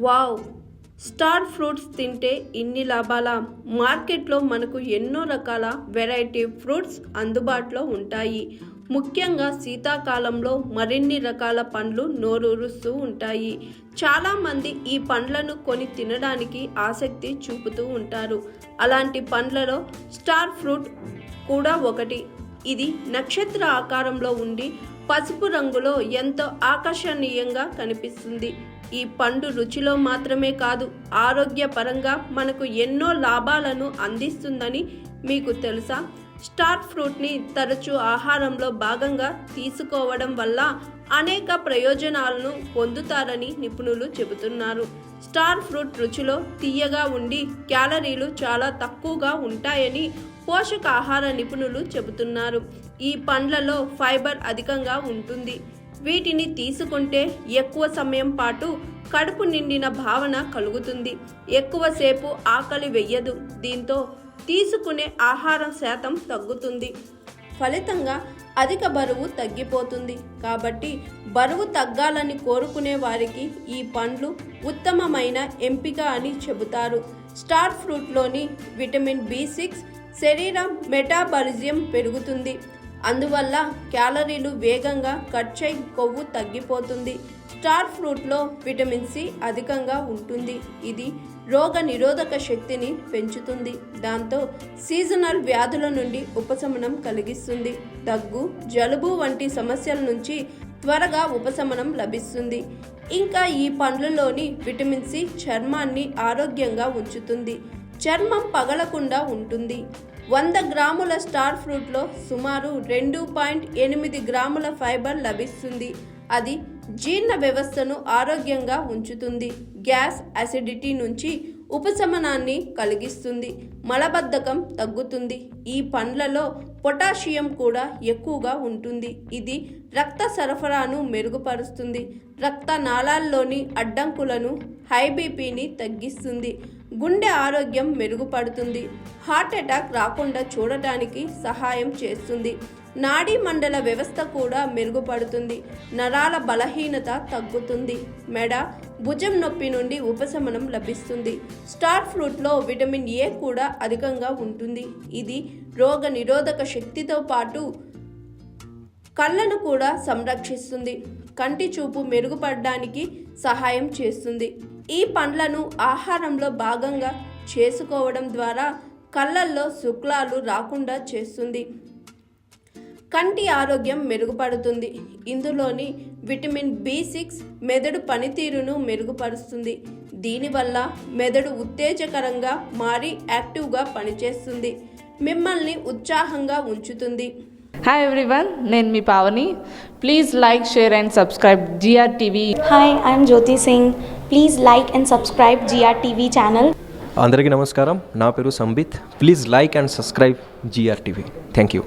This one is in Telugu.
వావ్! స్టార్ ఫ్రూట్స్ తింటే ఇన్ని లాభాలా? మార్కెట్లో మనకు ఎన్నో రకాల వెరైటీ ఫ్రూట్స్ అందుబాటులో ఉంటాయి. ముఖ్యంగా శీతాకాలంలో మరిన్ని రకాల పండ్లు నోరూరుస్తూ ఉంటాయి. చాలామంది ఈ పండ్లను కొని తినడానికి ఆసక్తి చూపుతూ ఉంటారు. అలాంటి పండ్లలో స్టార్ ఫ్రూట్ కూడా ఒకటి. ఇది నక్షత్ర ఆకారంలో ఉండి పసుపు రంగులో ఎంతో ఆకర్షణీయంగా కనిపిస్తుంది. ఈ పండు రుచిలో మాత్రమే కాదు, ఆరోగ్యపరంగా మనకు ఎన్నో లాభాలను అందిస్తుందని మీకు తెలుసా? స్టార్ ఫ్రూట్ని తరచూ ఆహారంలో భాగంగా తీసుకోవడం వల్ల అనేక ప్రయోజనాలను పొందుతారని నిపుణులు చెబుతున్నారు. స్టార్ ఫ్రూట్ రుచిలో తీయగా ఉండి క్యాలరీలు చాలా తక్కువగా ఉంటాయని పోషకాహార నిపుణులు చెబుతున్నారు. ఈ పండ్లలో ఫైబర్ అధికంగా ఉంటుంది. వీటిని తీసుకుంటే ఎక్కువ సమయం పాటు కడుపు నిండిన భావన కలుగుతుంది. ఎక్కువసేపు ఆకలి వెయ్యదు. దీంతో తీసుకునే ఆహారం శాతం తగ్గుతుంది. ఫలితంగా అధిక బరువు తగ్గిపోతుంది. కాబట్టి బరువు తగ్గాలని కోరుకునే వారికి ఈ పండ్లు ఉత్తమమైన ఎంపిక అని చెబుతారు. స్టార్ ఫ్రూట్లోని విటమిన్ B6 శరీర మెటాబాలిజం పెరుగుతుంది. అందువల్ల క్యాలరీలు వేగంగా ఖర్చై కొవ్వు తగ్గిపోతుంది. స్టార్ ఫ్రూట్లో విటమిన్ C అధికంగా ఉంటుంది. ఇది రోగ నిరోధక శక్తిని పెంచుతుంది. దాంతో సీజనల్ వ్యాధుల నుండి ఉపశమనం కలిగిస్తుంది. దగ్గు, జలుబు వంటి సమస్యల నుంచి త్వరగా ఉపశమనం లభిస్తుంది. ఇంకా ఈ పండ్లలోని విటమిన్ C చర్మాన్ని ఆరోగ్యంగా ఉంచుతుంది. చర్మం పగలకుండా ఉంటుంది. 100 గ్రాముల స్టార్ ఫ్రూట్లో సుమారు 2.8 గ్రాముల ఫైబర్ లభిస్తుంది. అది జీర్ణ వ్యవస్థను ఆరోగ్యంగా ఉంచుతుంది. గ్యాస్, అసిడిటీ నుంచి ఉపశమనాన్ని కలిగిస్తుంది. మలబద్ధకం తగ్గుతుంది. ఈ పండ్లలో పొటాషియం కూడా ఎక్కువగా ఉంటుంది. ఇది రక్త సరఫరాను మెరుగుపరుస్తుంది. రక్త నాళాల్లోని అడ్డంకులను, హై బీపీని తగ్గిస్తుంది. గుండె ఆరోగ్యం మెరుగుపడుతుంది. హార్ట్ అటాక్ రాకుండా చూడటానికి సహాయం చేస్తుంది. నాడీ మండల వ్యవస్థ కూడా మెరుగుపడుతుంది. నరాల బలహీనత తగ్గుతుంది. మెడ, భుజం నొప్పి నుండి ఉపశమనం లభిస్తుంది. స్టార్ ఫ్రూట్లో విటమిన్ A కూడా అధికంగా ఉంటుంది. ఇది రోగ నిరోధక శక్తితో పాటు కళ్ళను కూడా సంరక్షిస్తుంది. కంటి చూపు మెరుగుపడడానికి సహాయం చేస్తుంది. ఈ పండ్లను ఆహారంలో భాగంగా చేసుకోవడం ద్వారా కళ్ళల్లో శుక్లాలు రాకుండా చేస్తుంది. కంటి ఆరోగ్యం మెరుగుపడుతుంది. ఇందులోని విటమిన్ B6 మెదడు పనితీరును మెరుగుపరుస్తుంది. దీనివల్ల మెదడు ఉత్తేజకరంగా మారి యాక్టివ్గా పనిచేస్తుంది. మిమ్మల్ని ఉత్సాహంగా ఉంచుతుంది. హాయ్ ఎవ్రీవన్, నేను మీ Pavani. Please like, share and subscribe GRTV. Hi, I'm Jyoti Singh. Please like and subscribe GRTV channel. అందరికీ నమస్కారం. నా పేరు Sambit. Please like and subscribe GRTV. Thank you.